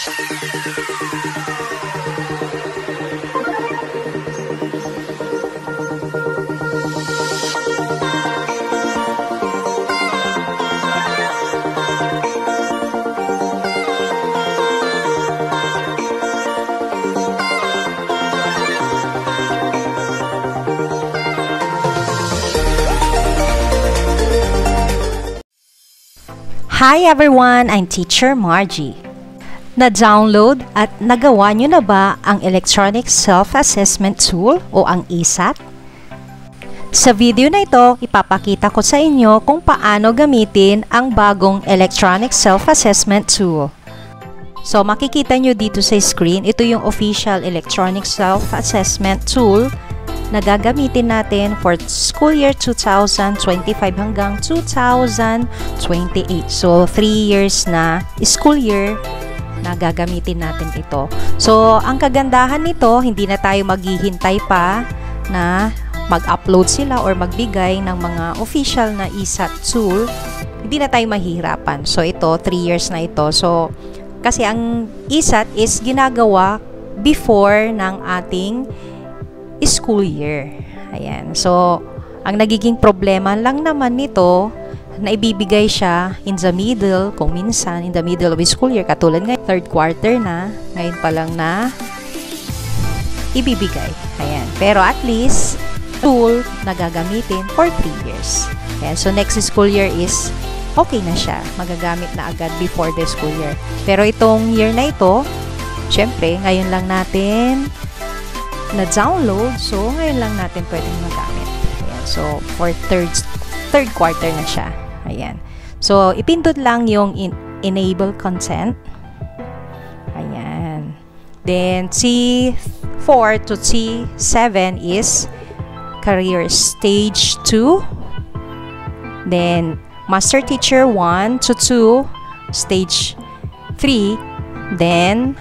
Hi everyone! I'm Teacher Margie. Na-download at nagawa nyo na ba ang Electronic Self-Assessment Tool o ang ESAT? Sa video na ito, ipapakita ko sa inyo kung paano gamitin ang bagong Electronic Self-Assessment Tool. So makikita nyo dito sa screen, ito yung official Electronic Self-Assessment Tool na gagamitin natin for school year 2025 hanggang 2028. So, 3 years na school year na gagamitin natin ito. So, ang kagandahan nito, hindi na tayo maghihintay pa na mag-upload sila or magbigay ng mga official na ESAT tool. Hindi na tayo mahihirapan. So, ito, 3 years na ito. So, kasi ang ESAT is ginagawa before ng ating school year. Ayan. So, ang nagiging problema lang naman nito, na ibibigay siya in the middle, kung minsan, in the middle of school year, katulad ngayon, third quarter na, ngayon pa lang na ibibigay. Ayan. Pero at least, tool na gagamitin for 3 years. Ayan. So, next school year is okay na siya. Magagamit na agad before the school year. Pero itong year na ito, syempre, ngayon lang natin na-download. So, ngayon lang natin pwedeng magamit. Ayan. So, for third quarter na siya. Ayan. So, ipindot lang yung enable consent. Ayan. Then, C4 to C7 is career stage 2. Then, master teacher 1 to 2, stage 3. Then,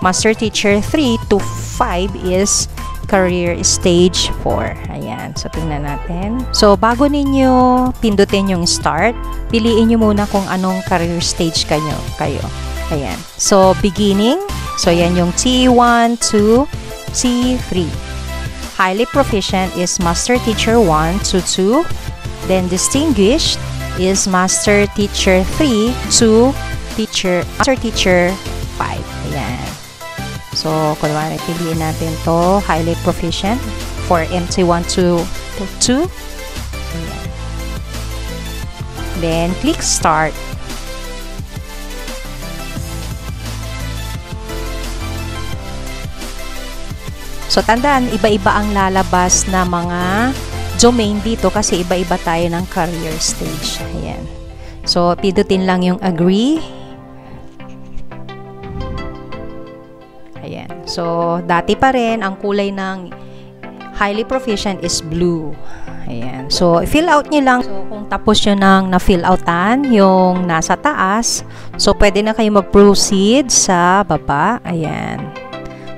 master teacher 3 to 5 is career stage 4. Ayan. So, tingnan natin. So, bago ninyo pindutin yung start, piliin nyo muna kung anong career stage kayo. Ayan. So, beginning. So, yan yung T1 to C3. Highly proficient is master teacher 1 to 2. Then, distinguished is master teacher 3 to master teacher 5. Ayan. So, kunwari, piliin natin to highly proficient for MT1 to 2. Ayan. Then, click start. So, tandaan, iba-iba ang lalabas na mga domain dito kasi iba-iba tayo ng career stage. Ayan. So, pindutin lang yung agree. Ayan. So, dati pa rin, ang kulay ng highly proficient is blue. Ayan. So, fill out nyo lang. So, kung tapos nyo nang na-fill outan yung nasa taas, so, pwede na kayo mag-proceed sa baba. Ayan.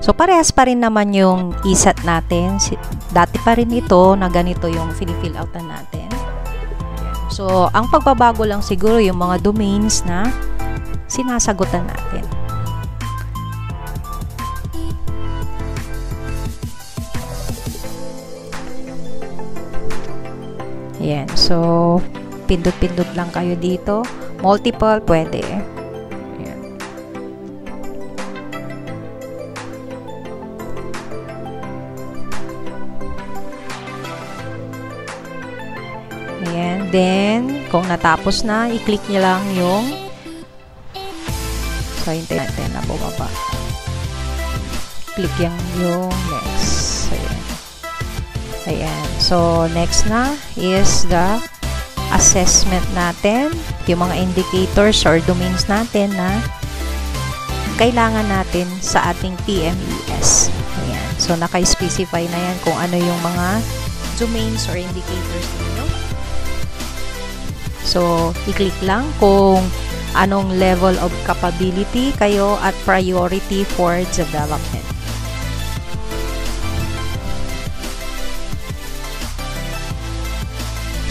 So, parehas pa rin naman yung ESAT natin. Dati pa rin ito na ganito yung fill outan natin. Ayan. So, ang pagbabago lang siguro yung mga domains na sinasagutan natin. Ayan. So, pindot-pindot lang kayo dito. Multiple, pwede. Ayan. Ayan. Then, kung natapos na, i-click nyo lang yung so, hintayin natin na bumaba. Click yung next. Ayan. Ayan. So, next na is the assessment natin. Yung mga indicators or domains natin na kailangan natin sa ating PMES. Ayan. So, naka-specify na yan kung ano yung mga domains or indicators ninyo. So, i-click lang kung anong level of capability kayo at priority for development.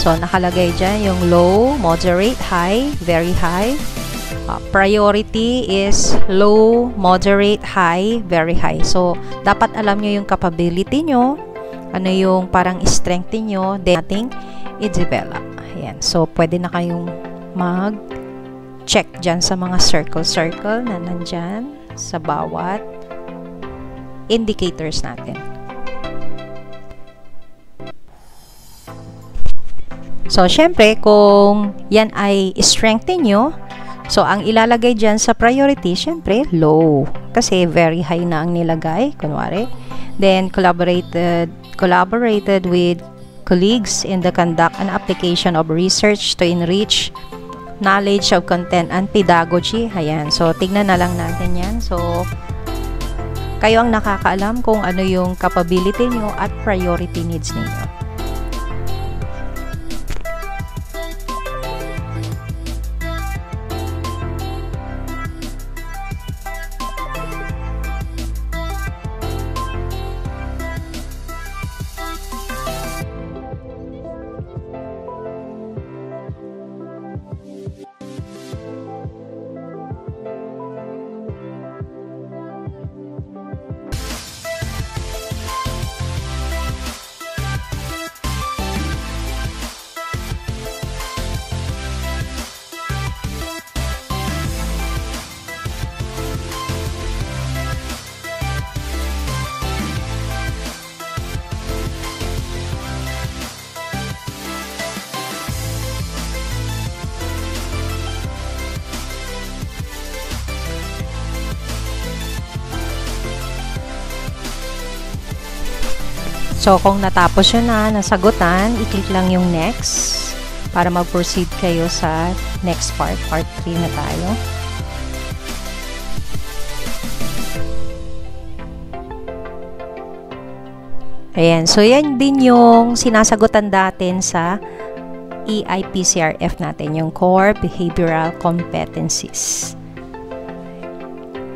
So, nakalagay dyan yung low, moderate, high, very high. Priority is low, moderate, high, very high. So, dapat alam nyo yung capability nyo, ano yung parang strength nyo, then nating i-develop. Ayan. So, pwede na kayong mag-check dyan sa mga circle na nandyan sa bawat indicators natin. So, syempre, kung yan ay strength nyo, so, ang ilalagay dyan sa priority, syempre, low. Kasi very high na ang nilagay, kunwari. Then, collaborated with colleagues in the conduct and application of research to enrich knowledge of content and pedagogy. Ayan. So, tignan na lang natin yan. So, kayo ang nakakaalam kung ano yung capability nyo at priority needs ninyo. So, kung natapos yun na, nasagutan, i-click lang yung next para mag-proceed kayo sa next part. Part 3 na tayo. Ayan. So, yan din yung sinasagutan natin sa EIPCRF natin, yung Core Behavioral Competencies.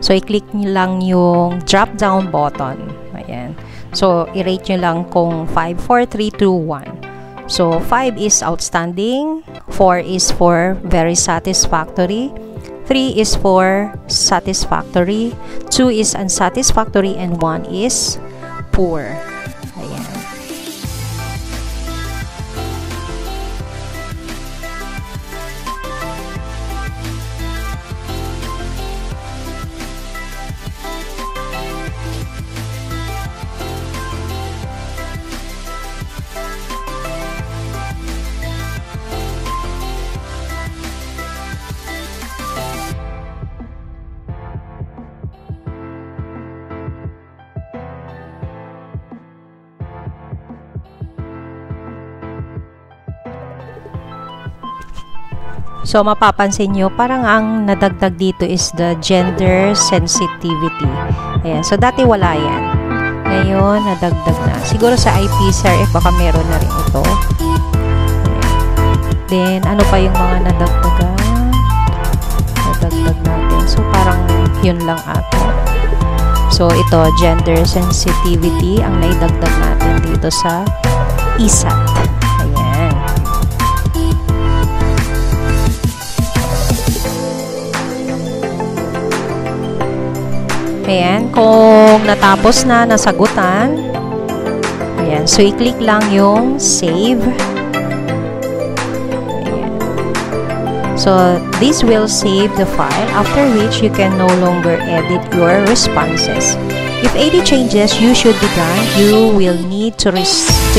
So, i-click nyo lang yung drop-down button. Ayan. So, i-rate nyo lang kung 5, 4, 3, 2, 1. So, 5 is outstanding, 4 is for very satisfactory, 3 is for satisfactory, 2 is unsatisfactory, and 1 is poor. Ayan. So, mapapansin nyo, parang ang nadagdag dito is the gender sensitivity. Ayan. So, dati wala yan. Ngayon, nadagdag na. Siguro sa IPCRF, baka meron na rin ito. Ayan. Then, ano pa yung mga nadagdagan? Nadagdag natin. So, parang yun lang ata. So, ito, gender sensitivity, ang naidagdag natin dito sa ESAT. Ayan, kung natapos na, nasagutan, ayan, so i-click lang yung save. Ayan. So, this will save the file, after which you can no longer edit your responses. If any changes you should be done, you will need to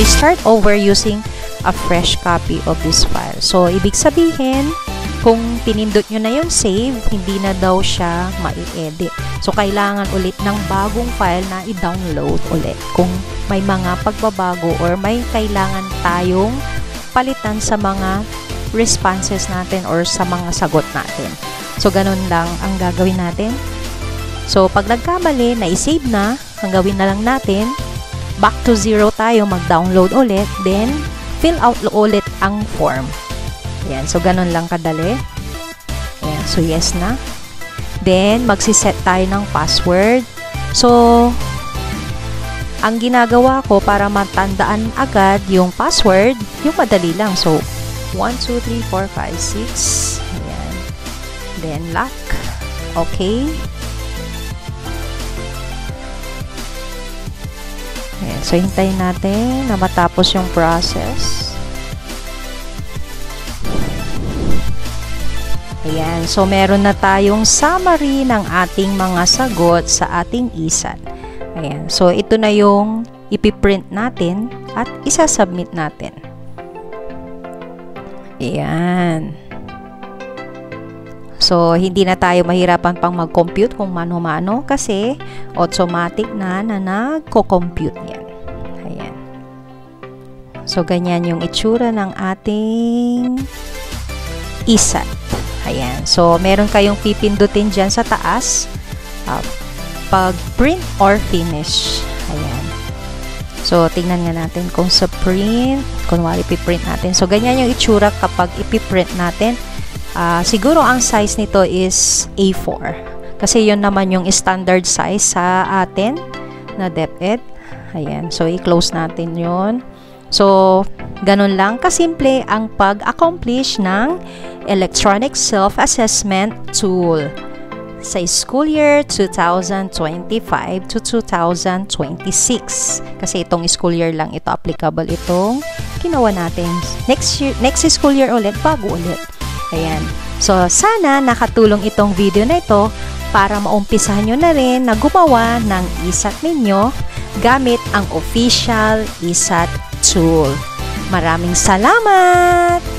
start over using a fresh copy of this file. So, ibig sabihin, kung pinindot nyo na yung save, hindi na daw siya mai-edit. So, kailangan ulit ng bagong file na i-download ulit kung may mga pagbabago or may kailangan tayong palitan sa mga responses natin or sa mga sagot natin. So, ganun lang ang gagawin natin. So, pag nagkamali, na-save na, ang gawin na lang natin, back to zero tayo, mag-download ulit, then fill out ulit ang form. Ayan, so ganun lang kadali. Ayan, so yes na. Then, magsiset tayo ng password. So, ang ginagawa ko para matandaan agad yung password, yung madali lang. So, 1, 2, 3, 4, 5, 6. Ayan. then lock. Okay. Ayan. So, hintayin natin na matapos yung process. Ayan. So, meron na tayong summary ng ating mga sagot sa ating ESAT. Ayan. So, ito na yung ipiprint natin at isasubmit natin. Ayan. So, hindi na tayo mahirapan pang mag-compute kung mano-mano kasi automatic na nagko-compute yan. Ayan. So, ganyan yung itsura ng ating ESAT. Ayan. So, meron kayong pipindutin dyan sa taas pag print or finish. Ayan. So, tingnan nga natin kung sa print, kunwari piprint natin. So, ganyan yung itsura kapag ipiprint natin. Siguro ang size nito is A4 kasi yun naman yung standard size sa atin na DepEd. Ayan, so i-close natin yun. So, ganun lang kasimple ang pag-accomplish ng electronic self-assessment tool sa school year 2025 to 2026. Kasi itong school year lang ito applicable, itong ginawa natin. Next school year ulit, bago ulit. Ayan. So, sana nakatulong itong video na ito para maumpisahan nyo na rin na gumawa ng ESAT ninyo gamit ang official ESAT tool. Maraming salamat!